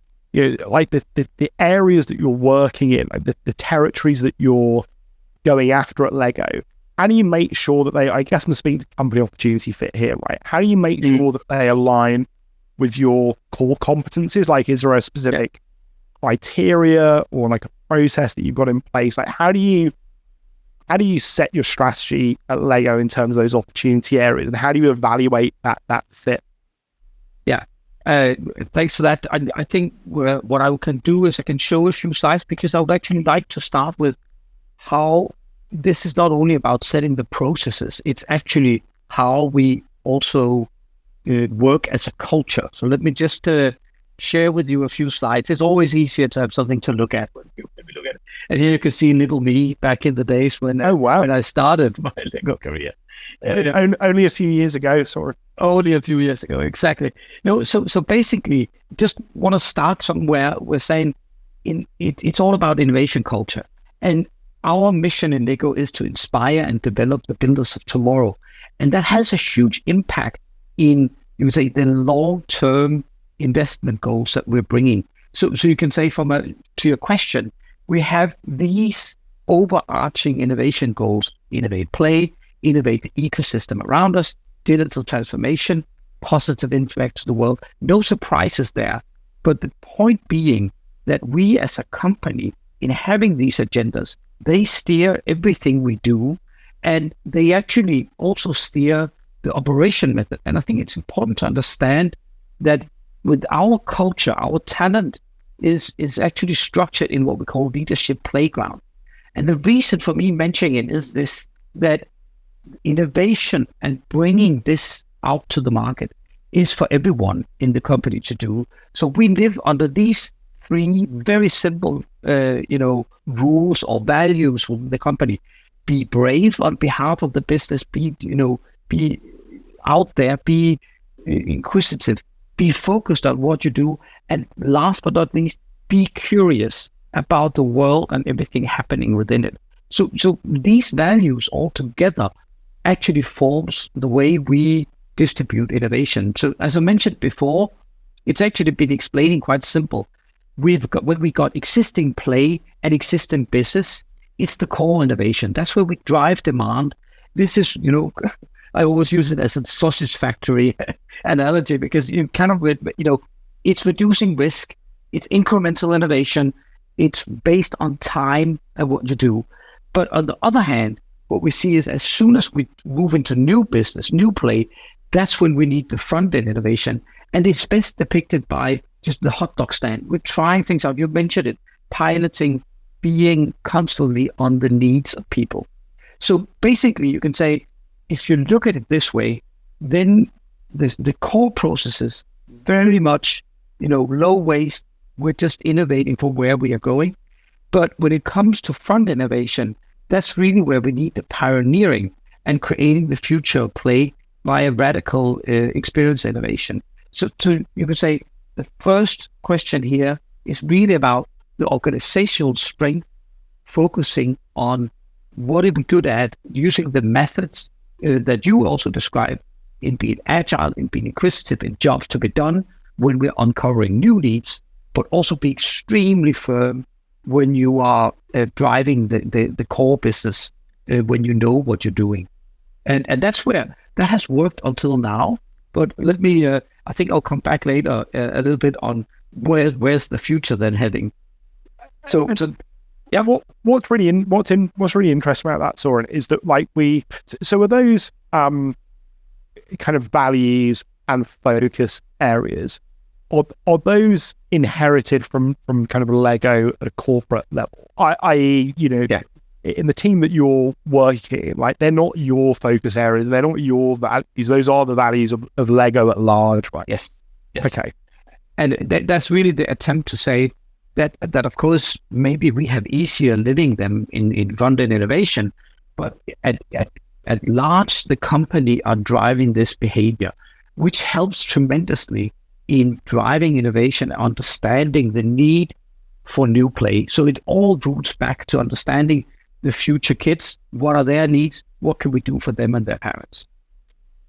areas that you're working in, like the territories that you're going after at Lego, how do you make sure that they, I guess I'm speaking to company opportunity fit here, right? How do you make sure that they align with your core competencies? Like, is there a specific criteria or like a process that you've got in place? Like, how do you set your strategy at Lego in terms of those opportunity areas, and how do you evaluate that fit? Yeah. Thanks for that. I think what I can do is I can show a few slides, because I would actually like to start with how this is not only about setting the processes, it's actually how we also work as a culture. So let me just share with you a few slides. It's always easier to have something to look at when we look at it. And here you can see little me back in the days when I started my Lego career. Only a few years ago, sort of. Only a few years ago, exactly. No, so basically, just want to start somewhere. We're saying it's all about innovation culture. And our mission in Lego is to inspire and develop the builders of tomorrow. And that has a huge impact in, you would say, the long-term investment goals that we're bringing. So you can say to your question, we have these overarching innovation goals: innovate play, innovate the ecosystem around us, digital transformation, positive impact to the world. No surprises there. But the point being that we as a company, in having these agendas, they steer everything we do, and they actually also steer the operation method. And I think it's important to understand that with our culture, our talent is actually structured in what we call leadership playground. And the reason for me mentioning it is this, that innovation and bringing this out to the market is for everyone in the company to do. So we live under these 3 very simple, rules or values within the company. Be brave on behalf of the business. Be out there. Be inquisitive. Be focused on what you do. And last but not least, be curious about the world and everything happening within it. So these values all together actually forms the way we distribute innovation. So as I mentioned before, it's actually been explaining quite simple. When we got existing play and existing business, it's the core innovation. That's where we drive demand. This is, I always use it as a sausage factory analogy, because you kind of, it's reducing risk, it's incremental innovation, it's based on time and what you do. But on the other hand, what we see is as soon as we move into new business, new play, that's when we need the front-end innovation. And it's best depicted by just the hot dog stand. We're trying things out. You mentioned it, piloting, being constantly on the needs of people. So basically, you can say, if you look at it this way, then the core processes very much, low waste. We're just innovating for where we are going. But when it comes to front innovation, that's really where we need the pioneering and creating the future of play via radical experience innovation. So you can say the first question here is really about the organizational strength, focusing on what are we good at, using the methods that you also described in being agile, in being inquisitive, in jobs to be done when we're uncovering new needs, but also be extremely firm when you are driving the core business, when you know what you're doing. And that's where that has worked until now. But let me, I think I'll come back later a little bit on where's the future then heading. So yeah. What's really interesting about that, Soren, is that are those kind of values and focus areas, are those inherited from kind of Lego at a corporate level? I.e., in the team that you're working in, like, they're not your focus areas, they're not your values, those are the values of Lego at large, right? Yes. Okay. And that's really the attempt to say, that of course maybe we have easier living them in front-end innovation, but at large the company are driving this behavior, which helps tremendously in driving innovation, understanding the need for new play. So it all roots back to understanding the future kids. What are their needs? What can we do for them and their parents?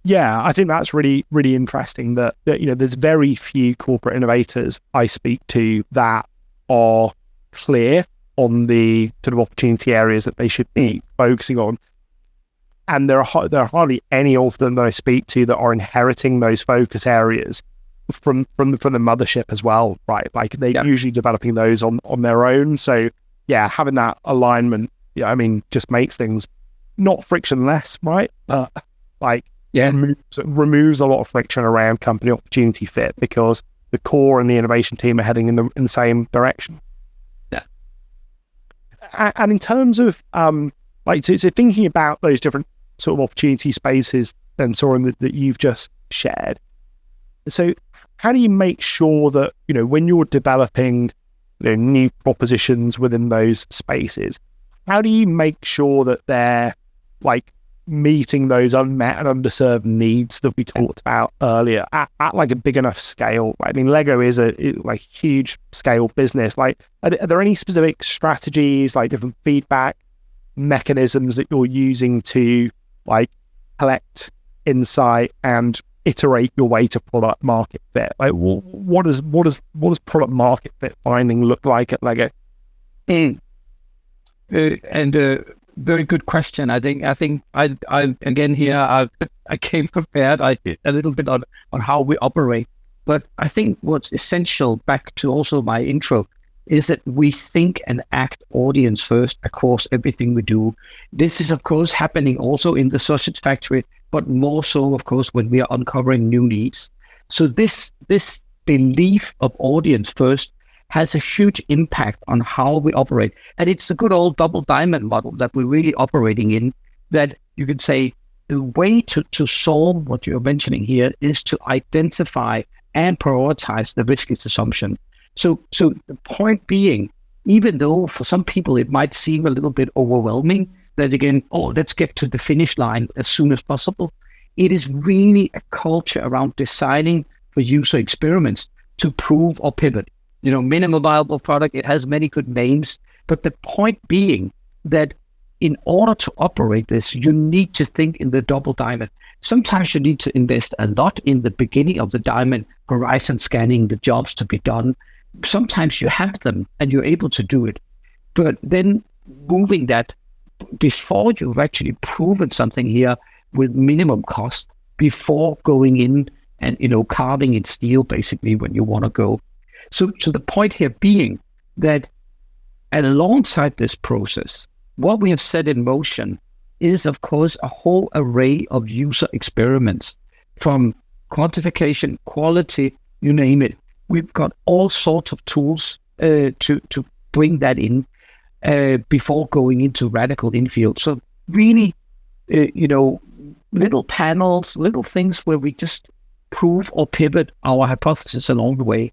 Yeah, I think that's really, really interesting that there's very few corporate innovators I speak to that are clear on the sort of opportunity areas that they should be focusing on. And there are hardly any of them that I speak to that are inheriting those focus areas from the mothership as well, right? Like they're usually developing those on their own. So yeah, having that alignment, just makes things not frictionless, right? But removes a lot of friction around company opportunity fit because the core and the innovation team are heading in the same direction. Yeah. And in terms of so thinking about those different sort of opportunity spaces then Soren that you've just shared. So how do you make sure that, when you're developing new propositions within those spaces, how do you make sure that they're meeting those unmet and underserved needs that we talked about earlier at a big enough scale? I mean, Lego is a huge scale business. Are there any specific strategies, different feedback mechanisms that you're using to collect insight and iterate your way to product market fit? What does product market fit finding look like at Lego? Very good question. I think I again here I came prepared a little bit on how we operate, but I think what's essential, back to also my intro, is that we think and act audience first across everything we do. This is of course happening also in the sausage factory, but more so of course when we are uncovering new needs. So this belief of audience first has a huge impact on how we operate. And it's the good old double diamond model that we're really operating in, that you could say the way to solve what you're mentioning here is to identify and prioritize the riskiest assumption. So the point being, even though for some people it might seem a little bit overwhelming, that again, let's get to the finish line as soon as possible, it is really a culture around designing for user experiments to prove or pivot. Minimum viable product, it has many good names, but the point being that in order to operate this, you need to think in the double diamond. Sometimes you need to invest a lot in the beginning of the diamond, horizon scanning, the jobs to be done. Sometimes you have them and you're able to do it, but then moving that before you've actually proven something here with minimum cost, before going in and, carving in steel basically when you want to go. So the point here being that alongside this process, what we have set in motion is, of course, a whole array of user experiments, from quantification, quality, you name it. We've got all sorts of tools to bring that in before going into radical infield. So really, little panels, little things where we just prove or pivot our hypothesis along the way.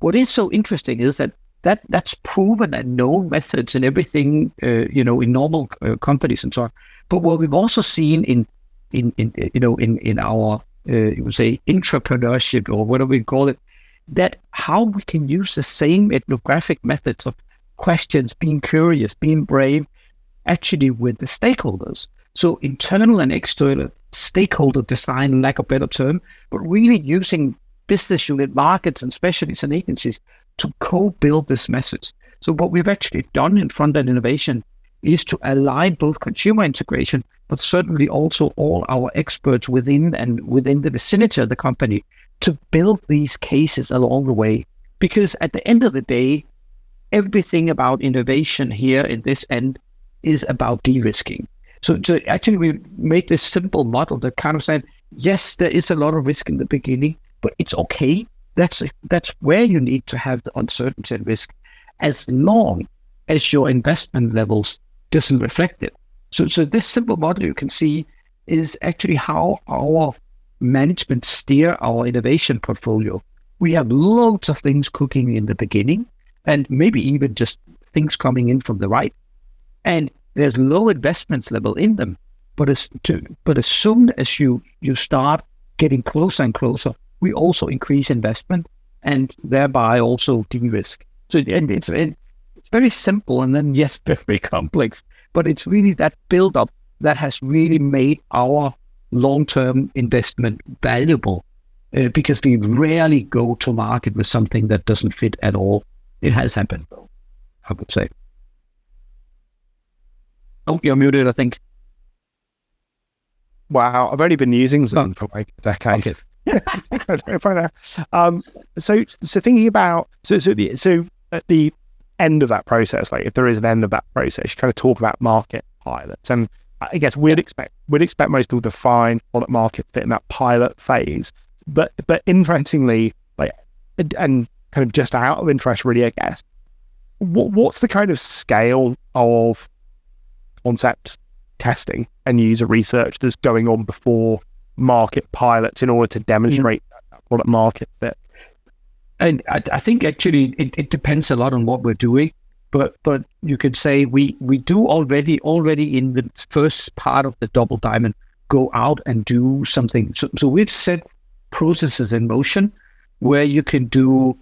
What is so interesting is that's proven and known methods and everything, in normal companies and so on. But what we've also seen in our you would say entrepreneurship, or whatever we call it, that how we can use the same ethnographic methods of questions, being curious, being brave, actually with the stakeholders. So internal and external stakeholder design, lack of a better term, but really using business unit markets and specialists and agencies to co-build this message. So what we've actually done in front-end innovation is to align both consumer integration, but certainly also all our experts within the vicinity of the company to build these cases along the way. Because at the end of the day, everything about innovation here in this end is about de-risking. So actually we made this simple model that kind of said, yes, there is a lot of risk in the beginning, but it's okay. That's where you need to have the uncertainty and risk, as long as your investment levels doesn't reflect it. So this simple model you can see is actually how our management steer our innovation portfolio. We have loads of things cooking in the beginning, and maybe even just things coming in from the right. And there's low investments level in them. But as soon as you start getting closer and closer, we also increase investment and thereby also de-risk. So and it's very simple and then yes, very complex. But it's really that build-up that has really made our long-term investment valuable because we rarely go to market with something that doesn't fit at all. It has happened, though, I would say. Oh, you're muted, I think. Wow, I've only been using Zoom for like a decade. Okay. So thinking about so at the end of that process, like if there is an end of that process, you kind of talk about market pilots, and I guess we'd expect most people to find product market fit in that pilot phase. But interestingly, like and kind of just out of interest, really, I guess, what's the kind of scale of concept testing and user research that's going on before market pilots in order to demonstrate that product market fit? And I think actually it depends a lot on what we're doing, but you could say we do already in the first part of the double diamond go out and do something. So we've set processes in motion where you can do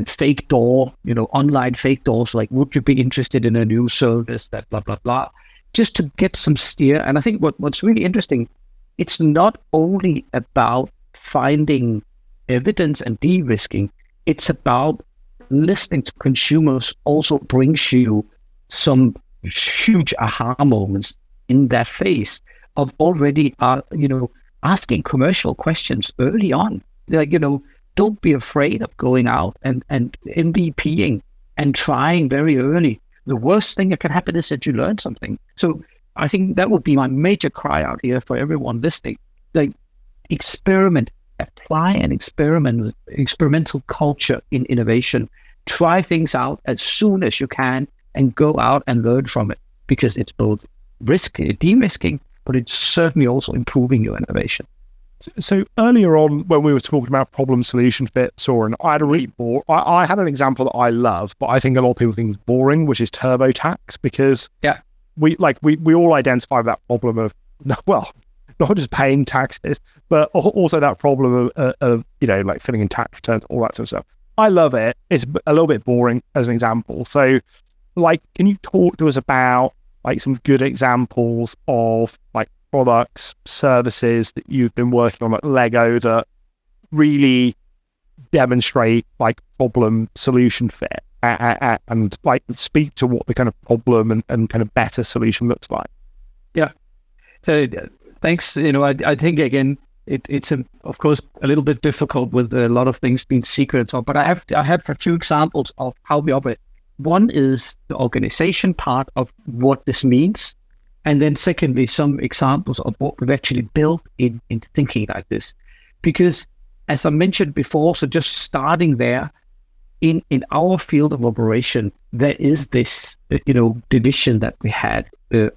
fake door, online fake doors, like would you be interested in a new service that blah blah blah, just to get some steer. And I think what's really interesting, it's not only about finding evidence and de-risking, it's about listening to consumers also brings you some huge aha moments in that phase of already asking commercial questions early on. Like, don't be afraid of going out and MVPing and trying very early. The worst thing that can happen is that you learn something. So I think that would be my major cry out here for everyone listening. Like, experiment, apply an experimental culture in innovation. Try things out as soon as you can and go out and learn from it, because it's both de-risking, but it's certainly also improving your innovation. So earlier on, when we were talking about problem solution fit, Soren, I had an example that I love, but I think a lot of people think is boring, which is TurboTax, because we all identify that problem of, well, not just paying taxes, but also that problem of like filling in tax returns, all that sort of stuff. I love it. It's a little bit boring as an example. So, like, can you talk to us about like some good examples of like products, services that you've been working on at Lego that really demonstrate like problem solution fit and like speak to what the kind of problem and kind of better solution looks like? Yeah. So thanks. I think again, it's of course a little bit difficult with a lot of things being secret, but I have a few examples of how we operate. One is the organization part of what this means. And then secondly, some examples of what we've actually built in thinking like this. Because as I mentioned before, so just starting there, in our field of operation, there is this, division that we had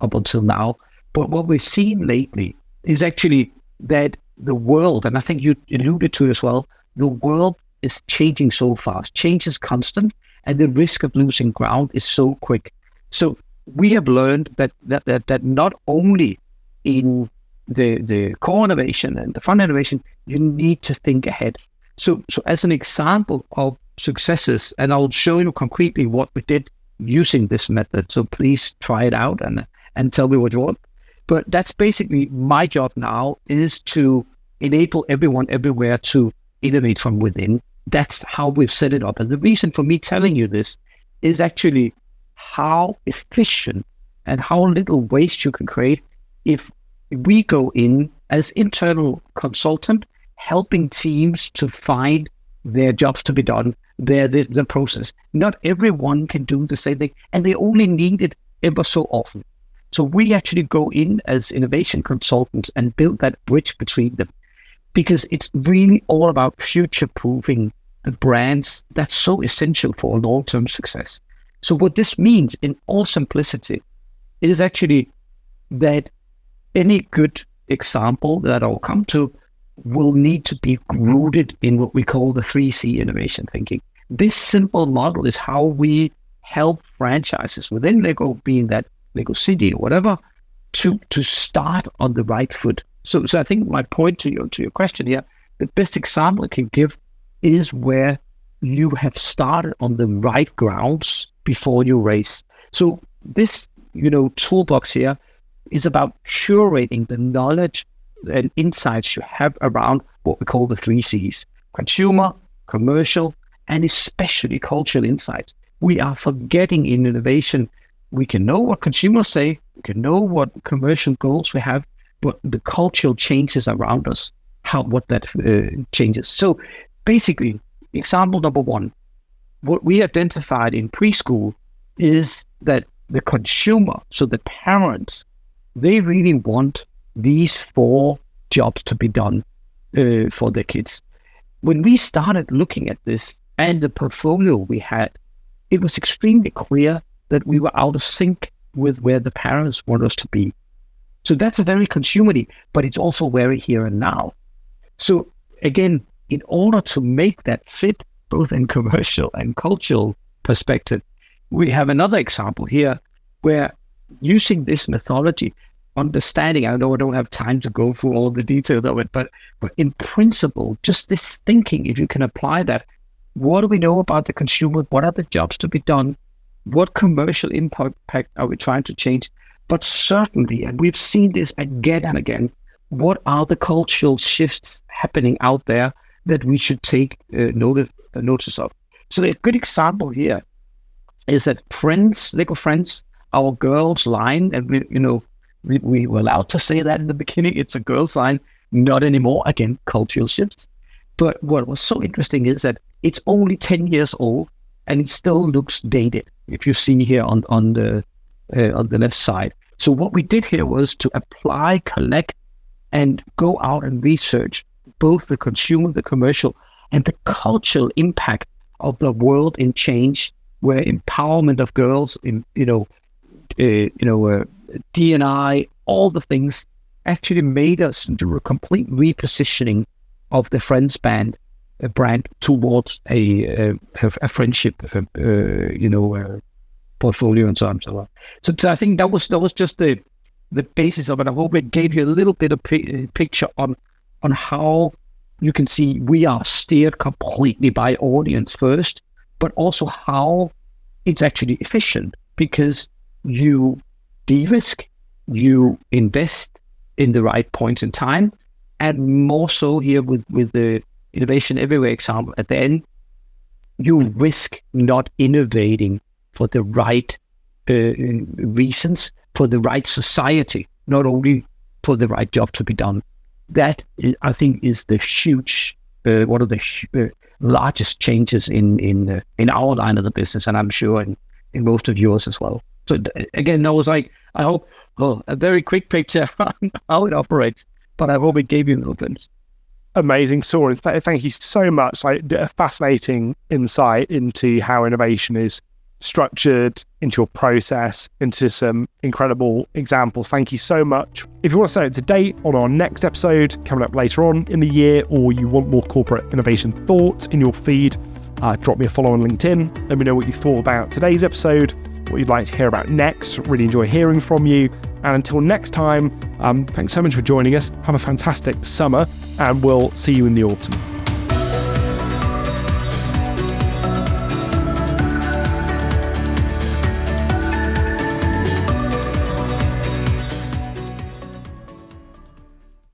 up until now. But what we've seen lately is actually that the world, and I think you alluded to it as well, the world is changing so fast. Change is constant, and the risk of losing ground is so quick. So we have learned that not only in the core innovation and the front innovation, you need to think ahead. So as an example of successes, and I'll show you concretely what we did using this method. So please try it out and tell me what you want. But that's basically my job now, is to enable everyone everywhere to innovate from within. That's how we've set it up. And the reason for me telling you this is actually how efficient and how little waste you can create if we go in as internal consultant, helping teams to find their jobs to be done, the process. Not everyone can do the same thing, and they only need it ever so often. So we actually go in as innovation consultants and build that bridge between them, because it's really all about future-proofing the brands that's so essential for long-term success. So what this means in all simplicity is actually that any good example that I'll come to will need to be rooted in what we call the 3C innovation thinking. This simple model is how we help franchises within Lego, being that Lego City or whatever, to start on the right foot. So I think my point to your question here, the best example I can give is where you have started on the right grounds before you race. So this, toolbox here is about curating the knowledge and insights you have around what we call the 3 Cs: consumer, commercial, and especially cultural insights. We are forgetting in innovation, we can know what consumers say, we can know what commercial goals we have, but the cultural changes around us, what that changes. So basically, example number 1, what we identified in preschool is that the consumer, so the parents, they really want these 4 jobs to be done for their kids. When we started looking at this and the portfolio we had, it was extremely clear that we were out of sync with where the parents want us to be. So that's a very consumer-y, but it's also very here and now. So again, in order to make that fit, both in commercial and cultural perspective, we have another example here where using this methodology, understanding, I know I don't have time to go through all the details of it, but in principle, just this thinking, if you can apply that, what do we know about the consumer? What are the jobs to be done? What commercial impact are we trying to change? But certainly, and we've seen this again and again, what are the cultural shifts happening out there that we should take notice of? So a good example here is that Lego Friends, our girls line, and we were allowed to say that in the beginning, it's a girls line, not anymore. Again, cultural shifts. But what was so interesting is that it's only 10 years old and it still looks dated, if you see here on the left side. So what we did here was to apply, collect, and go out and research both the consumer, the commercial, and the cultural impact of the world in change, where empowerment of girls, D&I, all the things actually made us do a complete repositioning of the Friends brand towards a friendship, portfolio and so on and so on. So I think that was just the basis of it. I hope it gave you a little bit of picture on how you can see we are steered completely by audience first, but also how it's actually efficient because you de-risk, you invest in the right points in time, and more so here with the Innovation Everywhere example at the end, you risk not innovating for the right reasons, for the right society, not only for the right job to be done. That, I think, is the huge, one of the largest changes in our line of the business, and I'm sure in most of yours as well. So again, that was like, I hope, a very quick picture on how it operates, but I hope it gave you a little glimpse. Amazing, Soren. Thank you so much. Like a fascinating insight into how innovation is structured, into your process, into some incredible examples. Thank you so much. If you want to stay up to date on our next episode coming up later on in the year, or you want more corporate innovation thoughts in your feed, drop me a follow on LinkedIn. Let me know what you thought about today's episode, what you'd like to hear about next. Really enjoy hearing from you. And until next time, thanks so much for joining us. Have a fantastic summer, and we'll see you in the autumn.